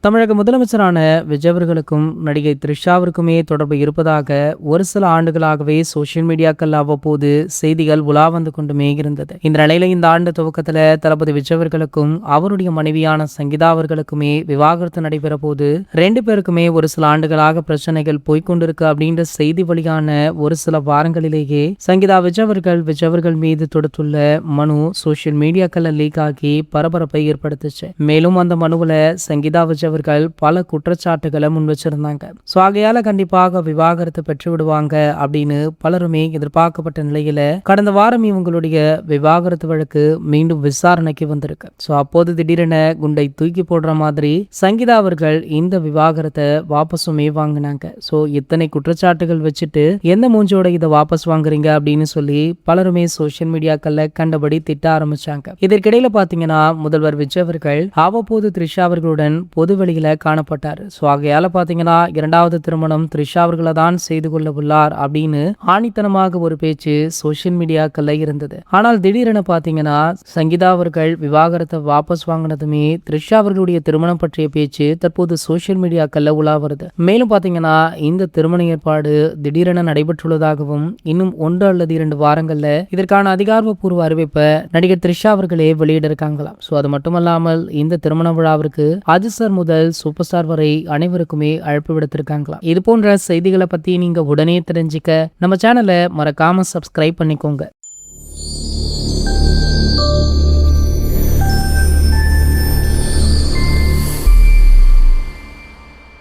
தமிழக முதலமைச்சரான விஜய் அவர்களுக்கும் நடிகை த்ரிஷாவிற்குமே தொடர்பு இருப்பதாக ஒரு சில ஆண்டுகளாகவே சோசியல் மீடியாக்கள் அவ்வப்போது செய்திகள் உலா வந்து கொண்டுமே இருந்தது. இந்த நிலையில இந்த ஆண்டு துவக்கத்துல தளபதி விஜய் அவர்களுக்கும் அவருடைய மனைவியான சங்கீதா அவர்களுக்குமே விவாகரத்து நடைபெற போது ரெண்டு பேருக்குமே ஒரு சில ஆண்டுகளாக பிரச்சனைகள் போய்கொண்டிருக்கு அப்படின்ற செய்தி வழியான ஒரு சில வாரங்களிலேயே சங்கீதா விஜய் அவர்கள் மீது தொடுத்துள்ள மனு சோசியல் மீடியாக்கள்ல லீக் ஆகி பரபரப்பை ஏற்படுத்துச்சு. மேலும் அந்த மனுவுல சங்கீதா விஜய் பல குற்றச்சாட்டுகளை முன் வச்சிருந்தாங்க. சோ ஆகையால கண்டிப்பாக விவாகரத்து பெற்று விடுவாங்க அப்படின்னு பலருமே எதிர்பார்க்கப்பட்ட நிலையில கடந்த வாரம் இவங்களுடைய விவாகரத்து வழக்கு மீண்டும் விசாரணைக்கு வந்திருக்கு. சோ அப்போது திடீரென குண்டை தூக்கி போடுற மாதிரி சங்கீதா அவர்கள் இந்த விவாகரத்தை வாபஸுமே வாங்கினாங்க. சோ இத்தனை குற்றச்சாட்டுகள் வச்சுட்டு எந்த மூஞ்சோட இதை வாபஸ் வாங்குறீங்க அப்படின்னு சொல்லி பலருமே சோசியல் மீடியாக்கள்ல கண்டபடி திட்ட ஆரம்பிச்சாங்க. இதற்கிடையில பாத்தீங்கன்னா முதல்வர் விஜய் அவர்கள் அவ்வப்போது த்ரிஷா அவர்களுடன் பொது வெளியில காணப்பட்டார். சோ ஆகையால பாத்தீங்கன்னா இரண்டாவது திருமணம் த்ரிஷா அவர்களை தான் செய்து கொள்ள உள்ளார் அப்படின்னு ஆணித்தனமாக ஒரு பேச்சு சோசியல் மீடியாக்கள்ல இருந்தது. ஆனால் திடீரென பாத்தீங்கன்னா சங்கீதா அவர்கள் விவாகரத்தை வாபஸ் வாங்கினதுமே த்ரிஷா அவர்களுடைய திருமணம் பற்றிய பேச்சு தற்போது சோசியல் மீடியாக்கள்ல உலா வருது. மேலும் பாத்தீங்கன்னா இந்த திருமண ஏற்பாடு திடீரென நடைபெற்றுள்ளதாகவும் இன்னும் 1 அல்லது 2 வாரங்கள்ல இதற்கான அதிகாரப்பூர்வ அறிவிப்பை நடிகர் த்ரிஷா அவர்களே வெளியிட இருக்காங்களாம். சோ அது மட்டுமல்லாமல் இந்த திருமண விழாவிற்கு அஜித் முதல் சூப்பர் ஸ்டார் வரை அனைவருக்குமே அழைப்பு விடுத்திருக்காங்களா. இது போன்ற செய்திகளை பத்தி நீங்க உடனே தெரிஞ்சுக்க நம்ம சேனலை மறக்காம சப்ஸ்கிரைப் பண்ணிக்கோங்க.